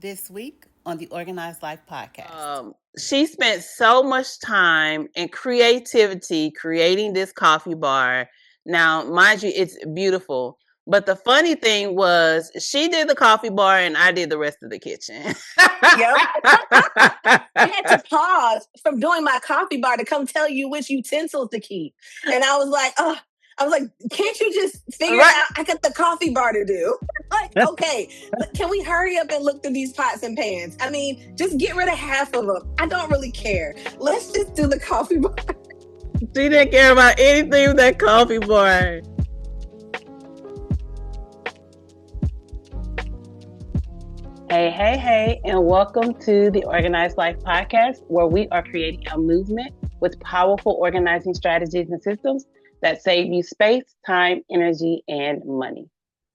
This week on the Organized Life podcast. She spent so much time and creativity creating this coffee bar. Now, mind you, it's beautiful. But the funny thing was, she did the coffee bar and I did the rest of the kitchen. Yep. I had to pause from doing my coffee bar to come tell you which utensils to keep. And I was like, can't you just figure it out? I got the coffee bar to do. Like, okay, but can we hurry up and look through these pots and pans? I mean, just get rid of half of them. I don't really care. Let's just do the coffee bar. She didn't care about anything with that coffee bar. Hey, and welcome to the Organized Life podcast, where we are creating a movement with powerful organizing strategies and systems that save you space, time, energy, and money.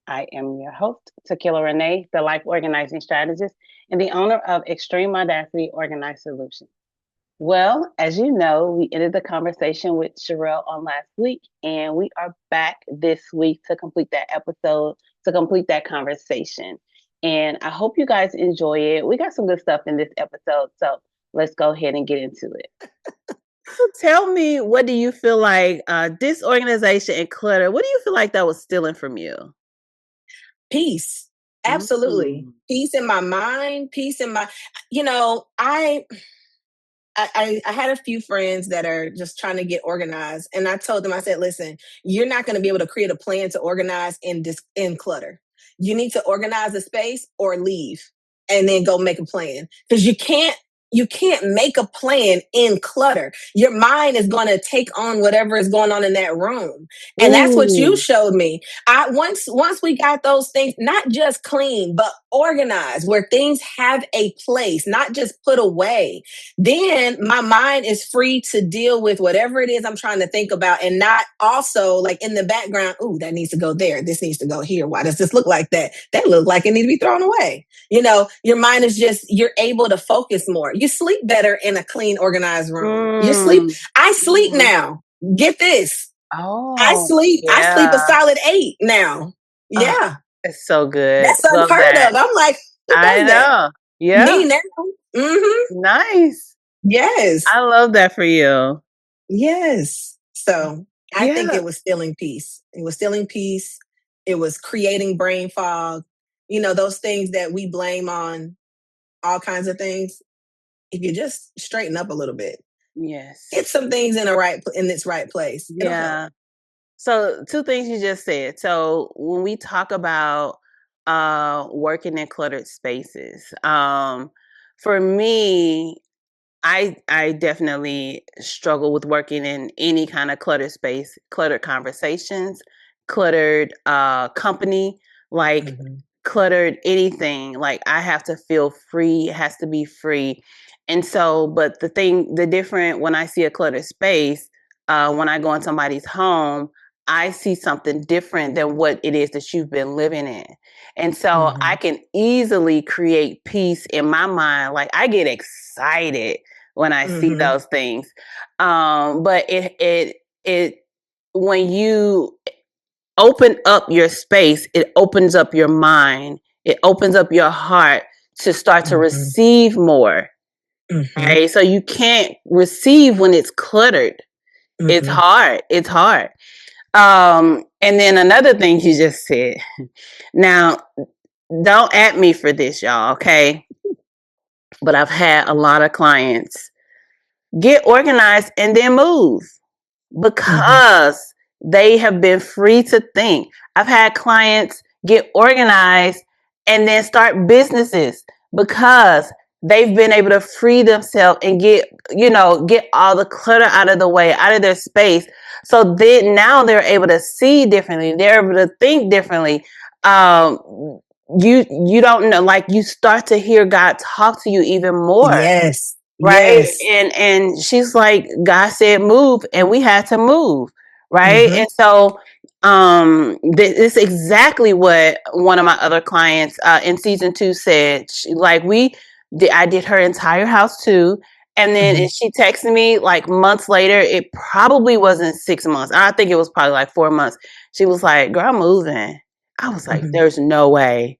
I am your host, Tequila Renee, the life organizing strategist and the owner of Extreme Audacity Organized Solutions. Well, as you know, we ended the conversation with Sharrell on last week, and we are back this week to complete that episode, to complete that conversation. And I hope you guys enjoy it. We got some good stuff in this episode, so let's go ahead and get into it. So tell me, what do you feel like disorganization and clutter, what do you feel like that was stealing from you? Peace. Absolutely. Mm-hmm. Peace in my mind, peace in my, I had a few friends that are just trying to get organized. And I told them, I said, listen, you're not going to be able to create a plan to organize in clutter. You need to organize a space or leave and then go make a plan. Because you can't make a plan in clutter. Your mind is going to take on whatever is going on in that room. And that's what you showed me. Once we got those things, not just clean, but organized, where things have a place, not just put away, then my mind is free to deal with whatever it is I'm trying to think about, and not also like in the background, ooh, that needs to go there. This needs to go here. Why does this look like that? That looks like it needs to be thrown away. Your mind is just, you're able to focus more. You sleep better in a clean, organized room. I sleep now. Get this. Oh, I sleep a solid 8 now. Yeah. Oh, it's so good. That's unheard of. I'm like, I know. That? Yeah. Me now. Mm-hmm. Nice. Yes. I love that for you. Yes. So I think it was stealing peace. It was stealing peace. It was creating brain fog. Those things that we blame on all kinds of things. If you just straighten up a little bit. Yes. Get some things in its right place. Yeah. So 2 things you just said. So when we talk about working in cluttered spaces, for me, I definitely struggle with working in any kind of cluttered space, cluttered conversations, cluttered company, like cluttered anything. Like I have to feel free. It has to be free. And so, but the different when I see a cluttered space, when I go in somebody's home, I see something different than what it is that you've been living in. And so I can easily create peace in my mind. Like I get excited when I see those things. But it when you open up your space, it opens up your mind. It opens up your heart to start to receive more. Okay, so you can't receive when it's cluttered. It's hard. And then another thing you just said. Now, don't at me for this, y'all, okay? But I've had a lot of clients get organized and then move because they have been free to think. I've had clients get organized and then start businesses because they've been able to free themselves and get all the clutter out of the way, out of their space. So then now they're able to see differently. They're able to think differently. You don't know, like you start to hear God talk to you even more. Yes. Right. Yes. And she's like, God said move, and we had to move. Right. And so this is exactly what one of my other clients in season 2 said. I did her entire house too. And then she texted me like months later. It probably wasn't 6 months. I think it was probably like 4 months. She was like, girl, I'm moving. I was like, there's no way.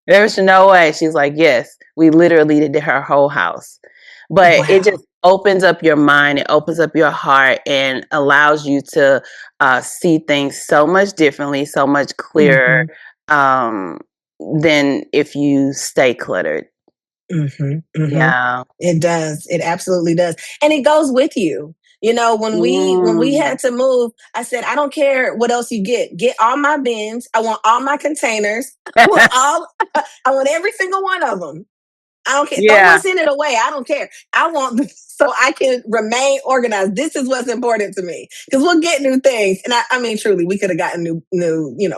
There's no way. She's like, yes, we literally did her whole house. But it just opens up your mind, it opens up your heart, and allows you to see things so much differently, so much clearer than if you stay cluttered. Yeah, it does. It absolutely does, and it goes with you. You know, when we had to move, I said, I don't care what else you get all my bins. I want all my containers. I want every single one of them. I don't care. Throw what's in it away. I don't care. I want so I can remain organized. This is what's important to me, because we'll get new things. And I mean, truly, we could have gotten new,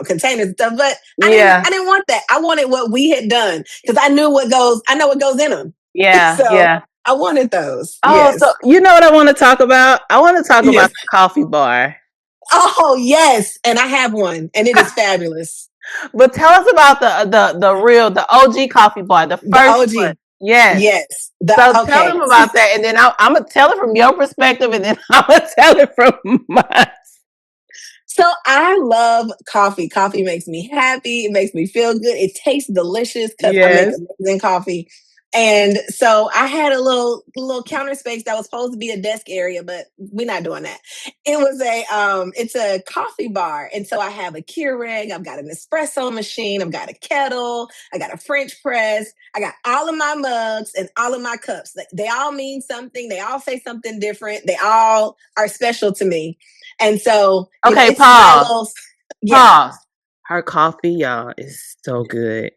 containers and stuff, but I didn't want that. I wanted what we had done, because I know what goes in them. Yeah. I wanted those. Oh, yes. So you know what I want to talk about? I want to talk about the coffee bar. Oh, yes. And I have one, and it is fabulous. But tell us about the OG coffee bar, the first one. Yes. Tell them about that, and then I'm going to tell it from your perspective, and then I'm going to tell it from mine. So I love coffee. Coffee makes me happy. It makes me feel good. It tastes delicious because I make amazing coffee. And so I had a little counter space that was supposed to be a desk area, but we're not doing that. It was it's a coffee bar. And so I have a Keurig, I've got an espresso machine, I've got a kettle, I got a French press, I got all of my mugs and all of my cups. They all mean something. They all say something different. They all are special to me. And so, okay, pause. Pause. Her coffee, y'all, is so good.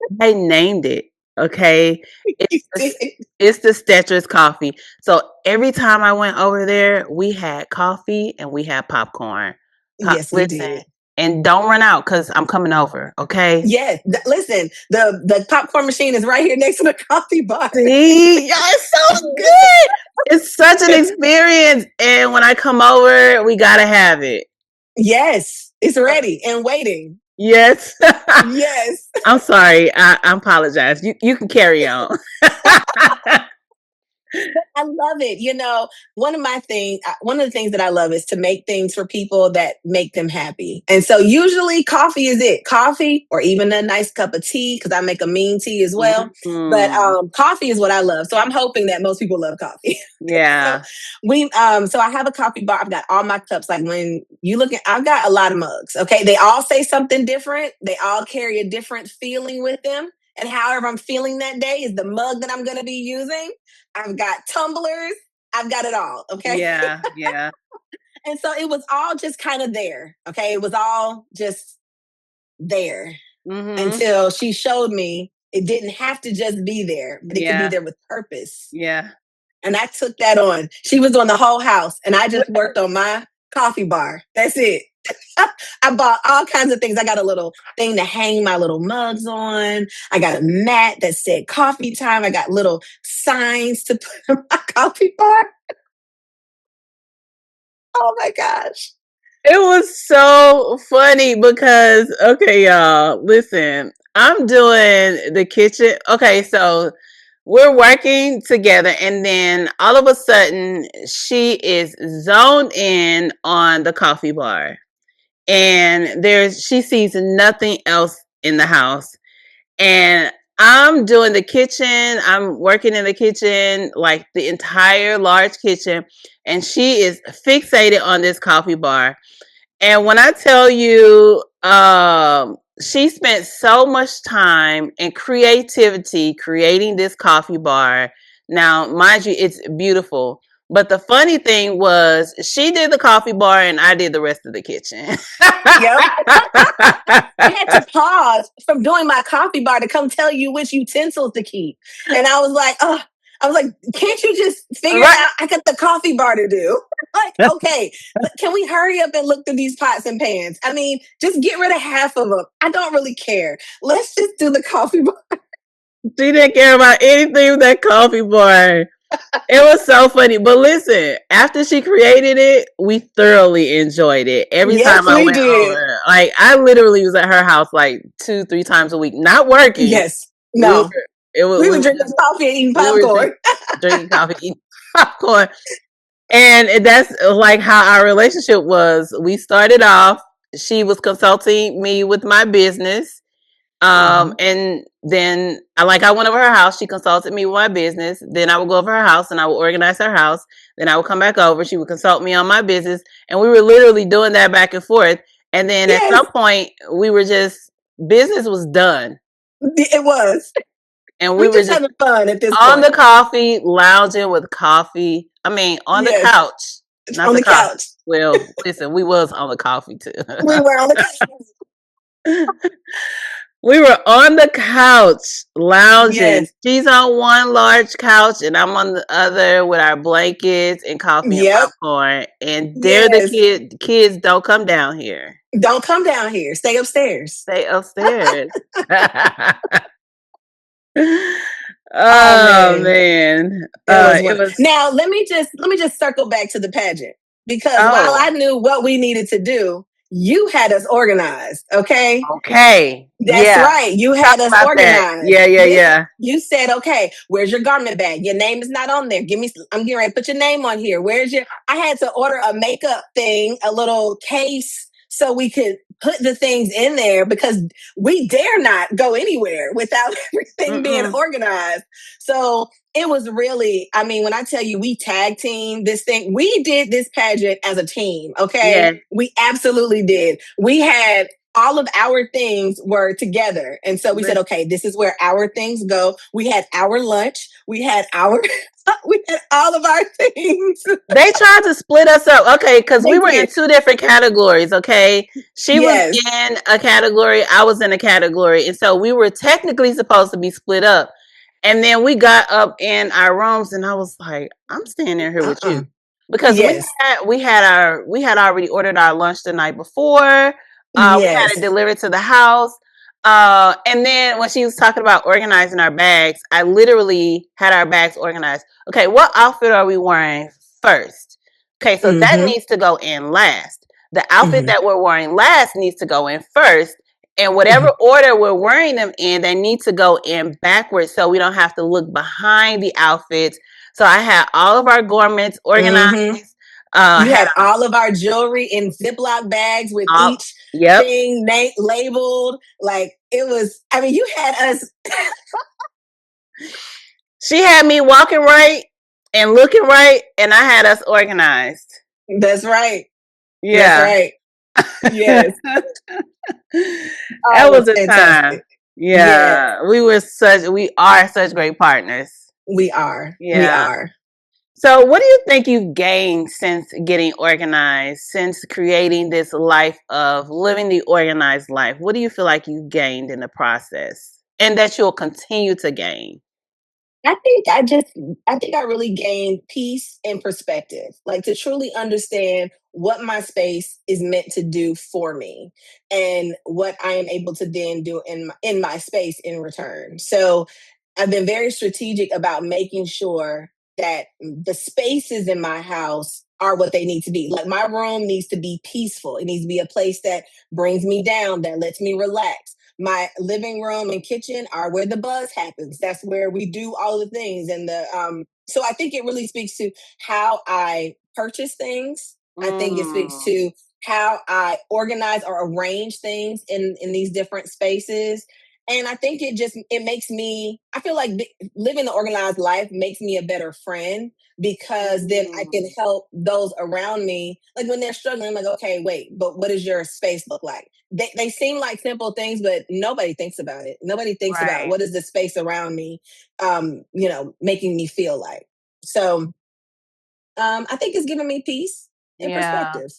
They named it. Okay, it's the STETRIS coffee. So every time I went over there, we had coffee and we had popcorn. Yes, we did. And don't run out, because I'm coming over. Okay. Yes. Listen, the popcorn machine is right here next to the coffee bar. See, y'all, it's so good. It's such an experience, and when I come over, we gotta have it. Yes, it's ready and waiting. Yes. Yes. I'm sorry. I apologize. You can carry on. I love it. You know, one of the things that I love is to make things for people that make them happy. And so usually coffee is it. Coffee, or even a nice cup of tea, because I make a mean tea as well. But coffee is what I love. So I'm hoping that most people love coffee. Yeah. So I have a coffee bar. I've got all my cups. Like when you look at, I've got a lot of mugs. Okay. They all say something different. They all carry a different feeling with them. And however I'm feeling that day is the mug that I'm going to be using. I've got tumblers. I've got it all. Okay. Yeah. And so it was all just kind of there. Okay. It was all just there until she showed me it didn't have to just be there, but it could be there with purpose. Yeah. And I took that on. She was on the whole house, and I just worked on my coffee bar. That's it. I bought all kinds of things. I got a little thing to hang my little mugs on. I got a mat that said coffee time. I got little signs to put on my coffee bar. Oh my gosh. It was so funny because, okay, y'all, listen, I'm doing the kitchen. Okay, so we're working together, and then all of a sudden she is zoned in on the coffee bar. And she sees nothing else in the house. And I'm doing the kitchen. I'm working in the kitchen, like the entire large kitchen. And she is fixated on this coffee bar. And when I tell you, she spent so much time and creativity creating this coffee bar. Now, mind you, it's beautiful. But the funny thing was, she did the coffee bar and I did the rest of the kitchen. Yep. I had to pause from doing my coffee bar to come tell you which utensils to keep. And I was like, can't you just figure it out? I got the coffee bar to do. Like, okay, can we hurry up and look through these pots and pans? I mean, just get rid of half of them. I don't really care. Let's just do the coffee bar. She didn't care about anything with that coffee bar. It was so funny. But listen, after she created it, we thoroughly enjoyed it. Every time I went over, like, I literally was at her house like 2-3 times a week, not working. Yes. No. We were drinking coffee and eating popcorn. Drinking coffee, eating popcorn. And that's like how our relationship was. We started off, she was consulting me with my business. And then I went over her house. She consulted me with my business. Then I would go over her house and I would organize her house. Then I would come back over. She would consult me on my business. And we were literally doing that back and forth. And then at some point we were business was done. It was. And we were just having fun at this on point. the coffee, lounging with coffee. I mean, on the couch. Not on the couch. Well, listen, we was on the coffee too. We were on the couch. We were on the couch lounging. Yes. She's on one large couch and I'm on the other with our blankets and coffee and popcorn. And they're the kids don't come down here. Don't come down here. Stay upstairs. Stay upstairs. Oh man. It was now let me just circle back to the pageant, because while I knew what we needed to do, you had us organized. Okay. That's right. You had us organized. Yeah. You said, okay, where's your garment bag? Your name is not on there. I'm getting ready to put your name on here. I had to order a makeup thing, a little case, so we could put the things in there, because we dare not go anywhere without everything being organized. So it was really, I mean, when I tell you we tag team this thing, we did this pageant as a team. Okay. Yeah. We absolutely did. We had all of our things were together. And so we said, okay, this is where our things go. We had our lunch. We had all of our things. They tried to split us up. Okay. Cause we were in two different categories. Okay. She was in a category. I was in a category. And so we were technically supposed to be split up. And then we got up in our rooms and I was like, I'm staying in here with you. Because we had already ordered our lunch the night before. We had it delivered to the house. And then when she was talking about organizing our bags, I literally had our bags organized. Okay, what outfit are we wearing first? Okay, so that needs to go in last. The outfit that we're wearing last needs to go in first. And whatever order we're wearing them in, they need to go in backwards so we don't have to look behind the outfits. So I had all of our garments organized. You had all of our jewelry in Ziploc bags with each thing labeled. Like, it was, I mean, you had us. She had me walking right and looking right, and I had us organized. That's right. Yeah. That's right. Yes. That was a time. Yeah. Yes. We are such great partners. We are. Yeah. We are. So what do you think you've gained since getting organized, since creating this life of living the organized life? What do you feel like you've gained in the process and that you'll continue to gain? I think I really gained peace and perspective, like to truly understand what my space is meant to do for me and what I am able to then do in my space in return. So I've been very strategic about making sure that the spaces in my house are what they need to be. Like, my room needs to be peaceful. It needs to be a place that brings me down, that lets me relax. My living room and kitchen are where the buzz happens. That's where we do all the things. And so I think it really speaks to how I purchase things. I think it speaks to how I organize or arrange things in these different spaces. And I think it makes me, I feel like living the organized life makes me a better friend, because then I can help those around me. Like, when they're struggling, I'm like, okay, wait, but what does your space look like? They seem like simple things, but nobody thinks about it. Nobody thinks about what is the space around me, making me feel like. So I think it's giving me peace and perspective.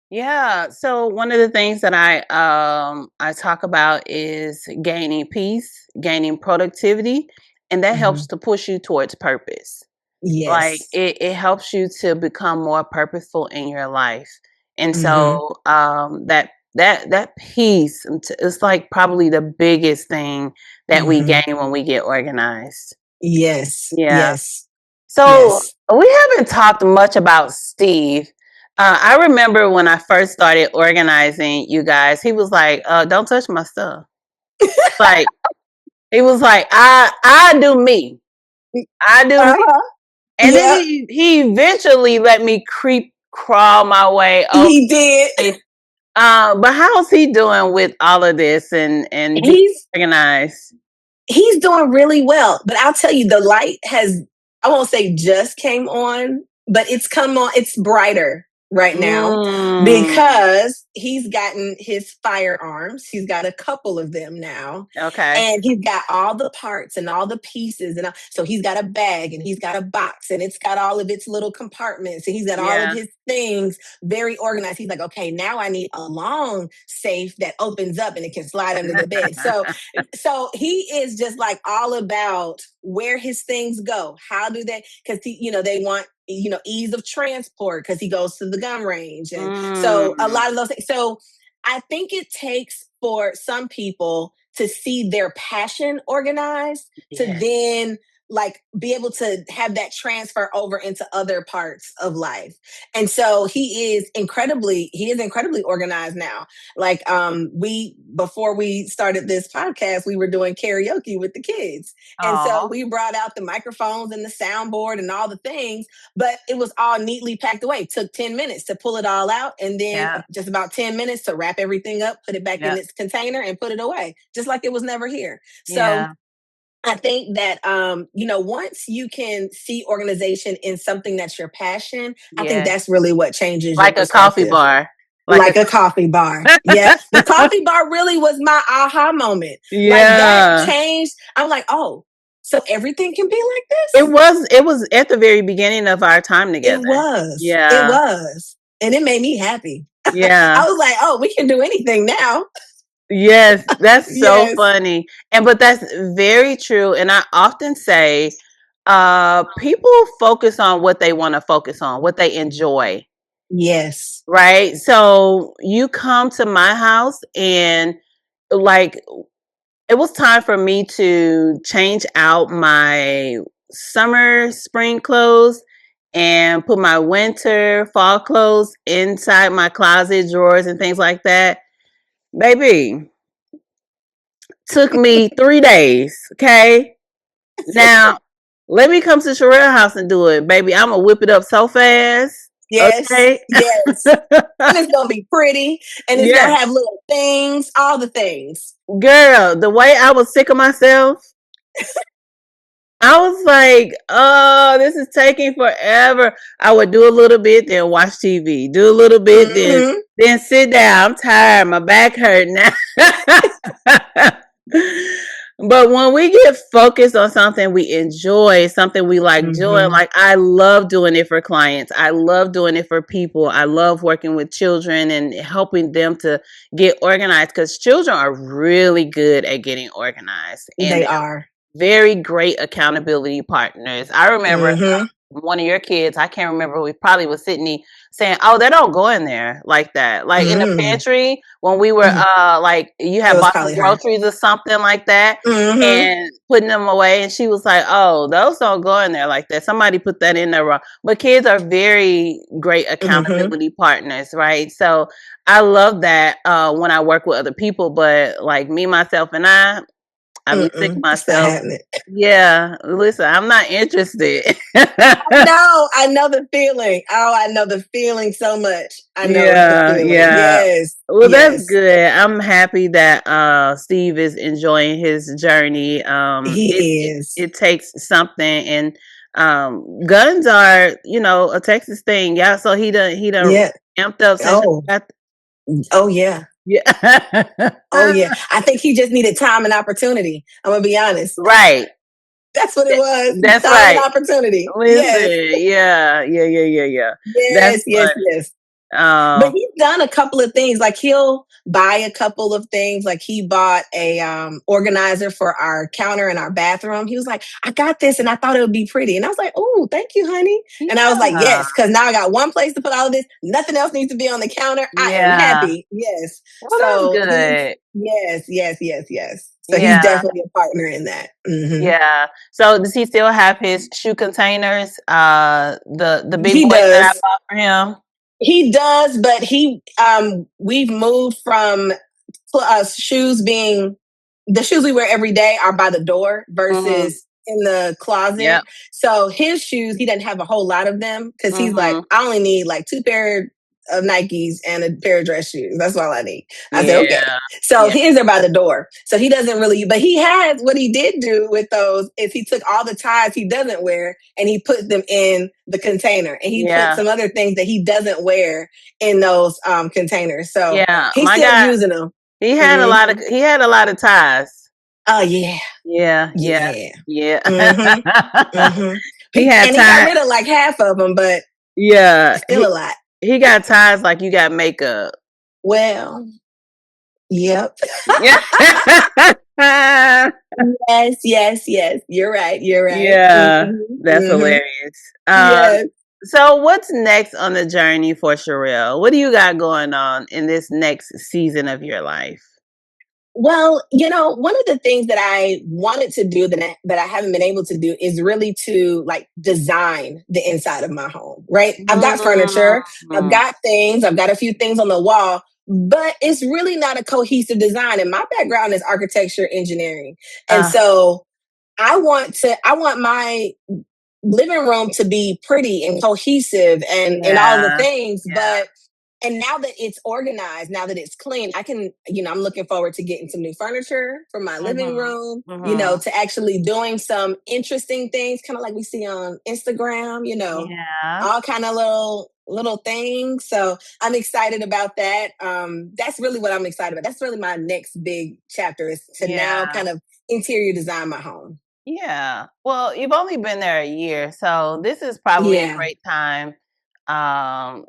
Yeah. So one of the things that I talk about is gaining peace, gaining productivity, and that helps to push you towards purpose. Yes. Like, it helps you to become more purposeful in your life. And so that peace is like probably the biggest thing that we gain when we get organized. Yes. Yeah. Yes. So we haven't talked much about Steve. I remember when I first started organizing, you guys, he was like, don't touch my stuff. Like, he was like, I do me. I do me. And then he eventually let me crawl my way over. He did. But how's he doing with all of this and being organized? He's doing really well. But I'll tell you, the light has, I won't say just came on, but it's come on. It's brighter right now because he's gotten his firearms. He's got a couple of them now. Okay. And he's got all the parts and all the pieces. And so he's got a bag and he's got a box and it's got all of its little compartments and he's got all of his things very organized. He's like, okay, now I need a long safe that opens up and it can slide under the bed. So he is just like all about where his things go. How do they, because they want, ease of transport because he goes to the gun range. And so a lot of those things. So I think it takes for some people to see their passion organized to then like be able to have that transfer over into other parts of life. And so he is incredibly organized now. Like before we started this podcast, we were doing karaoke with the kids. And so we brought out the microphones and the soundboard and all the things, but it was all neatly packed away. It took 10 minutes to pull it all out and then just about 10 minutes to wrap everything up, put it back in its container and put it away, just like it was never here. So I think that, once you can see organization in something that's your passion, I think that's really what changes like your a coffee bar. Like a coffee bar. Yeah. The coffee bar really was my aha moment. Yeah. Like that changed. I'm like, oh, so everything can be like this? It was at the very beginning of our time together. It was. Yeah. It was. And it made me happy. Yeah. I was like, oh, we can do anything now. Yes, that's so funny. But that's very true. And I often say, people focus on what they want to focus on, what they enjoy. Yes. Right. So you come to my house and like, it was time for me to change out my summer, spring clothes and put my winter, fall clothes inside my closet drawers and things like that. Baby, took me 3 days. Okay. Now, let me come to Sharrell house and do it, baby. I'm going to whip it up so fast. Yes. Okay? Yes. And it's going to be pretty. And it's going to have little things, all the things. Girl, the way I was sick of myself, I was like, oh, this is taking forever. I would do a little bit, then watch TV. Do a little bit, then sit down. I'm tired. My back hurt now. But when we get focused on something we enjoy, something we like doing, like I love doing it for clients. I love doing it for people. I love working with children and helping them to get organized because children are really good at getting organized. And they are. Very great accountability partners. I remember one of your kids, I can't remember, we probably was Sydney, saying, oh, they don't go in there like that. Like in the pantry, when we were like, you had bought some groceries or something like that and putting them away. And she was like, oh, those don't go in there like that. Somebody put that in there wrong. But kids are very great accountability partners, right? So I love that when I work with other people, but like me, myself, and I'm sick of myself. Yeah, listen, I'm not interested. I know the feeling. Oh, I know the feeling so much. I know the feeling. Yes. Well, that's good. I'm happy that Steve is enjoying his journey. He is. It takes something, and guns are, a Texas thing. Yeah, so he done amped up. Oh yeah. Yeah. Oh yeah. I think he just needed time and opportunity. I'm gonna be honest. Right. That's what it was. That's time right. And opportunity. Listen, yeah. Yes. But he's done a couple of things. Like he'll buy a couple of things. Like he bought a organizer for our counter in our bathroom. He was like, I got this and I thought it would be pretty. And I was like, oh, thank you, honey. Yeah. And I was like, yes, because now I got one place to put all of this. Nothing else needs to be on the counter. I am happy. Yes. Well, so that's good. Yes. So he's definitely a partner in that. Yeah. So does he still have his shoe containers? The big boy that I bought for him? He does, but we've moved from shoes being the shoes we wear every day are by the door versus in the closet. Yep. So his shoes, he doesn't have a whole lot of them because he's like, I only need like 2 pair of Nikes and a pair of dress shoes. That's all I need. I said, okay. So his are by the door. So he doesn't really, but he has, what he did do with those is he took all the ties he doesn't wear and he put them in the container. And he put some other things that he doesn't wear in those containers. So he's still using them. He had a lot of ties. Oh yeah. Yeah. Mm-hmm. He had ties. He got rid of like half of them, but still a lot. He got ties like you got makeup. Well, yep. Yes. You're right. Yeah, that's hilarious. So what's next on the journey for Sharrell? What do you got going on in this next season of your life? Well, one of the things that I wanted to do that I haven't been able to do is really to like design the inside of my home, right? I've got furniture, I've got things, I've got a few things on the wall, but it's really not a cohesive design. And my background is architecture, engineering. And so I want my living room to be pretty and cohesive and all the things, and now that it's organized, now that it's clean, I can, I'm looking forward to getting some new furniture for my living room, to actually doing some interesting things, kind of like we see on Instagram, all kind of little things. So I'm excited about that. That's really what I'm excited about. That's really my next big chapter is to now kind of interior design my home. Yeah. Well, you've only been there a year, so this is probably a great time.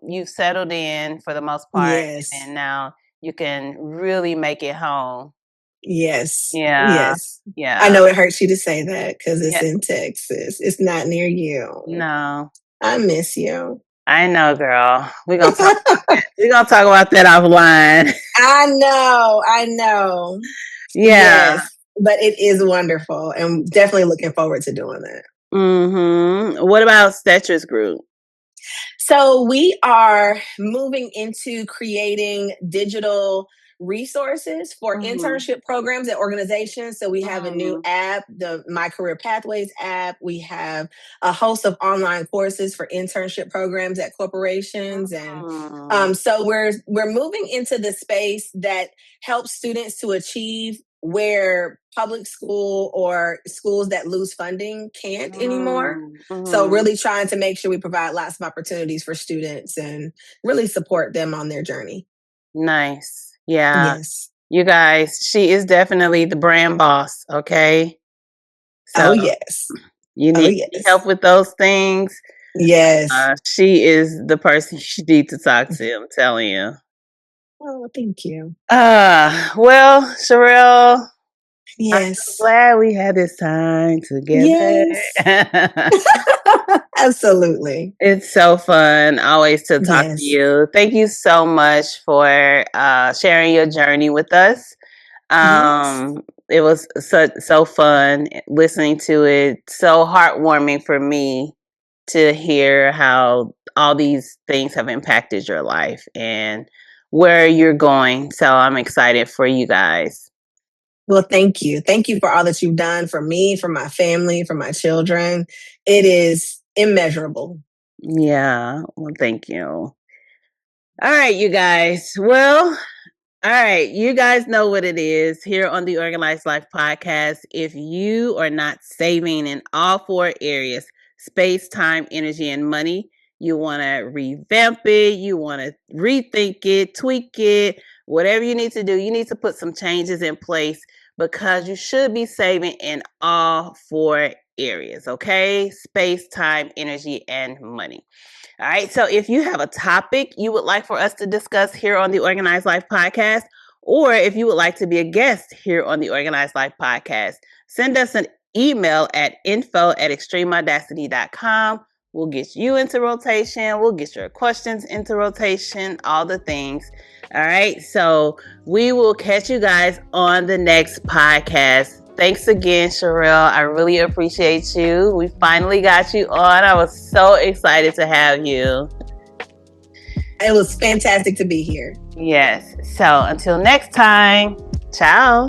You've settled in for the most part, and now you can really make it home. Yes. Yeah. I know it hurts you to say that because it's in Texas. It's not near you. No. I miss you. I know, girl. We're gonna talk about that offline. I know. Yeah. Yes, but it is wonderful, and definitely looking forward to doing that. What about STETRIS Group? So we are moving into creating digital resources for internship programs at organizations. So we have a new app, the My Career Pathways app. We have a host of online courses for internship programs at corporations. And so we're moving into the space that helps students to achieve where public school or schools that lose funding can't anymore. So really trying to make sure we provide lots of opportunities for students and really support them on their journey. Nice. Yeah. Yes. You guys, she is definitely the brand boss, okay? So, yes. You need help with those things. Yes. She is the person you need to talk to, I'm telling you. Oh, thank you. Well, Sharrell. Yes. I'm so glad we had this time together. Yes. Absolutely. It's so fun always to talk to you. Thank you so much for sharing your journey with us. It was so fun listening to it. So heartwarming for me to hear how all these things have impacted your life and where you're going. So I'm excited for you guys. Well, thank you. Thank you for all that you've done for me, for my family, for my children. It is immeasurable. Yeah. Well, thank you. All right, you guys. Well, all right. You guys know what it is here on the Organized Life podcast. If you are not saving in all 4 areas, space, time, energy, and money, you want to revamp it, you want to rethink it, tweak it, whatever you need to do, you need to put some changes in place because you should be saving in all 4 areas, okay? Space, time, energy, and money. All right, so if you have a topic you would like for us to discuss here on the Organized Life podcast, or if you would like to be a guest here on the Organized Life podcast, send us an email at info@extremeaudacity.com. We'll get you into rotation. We'll get your questions into rotation, all the things. All right, so we will catch you guys on the next podcast. Thanks again, Sharrell. I really appreciate you. We finally got you on. I was so excited to have you. It was fantastic to be here. Yes. So until next time, ciao.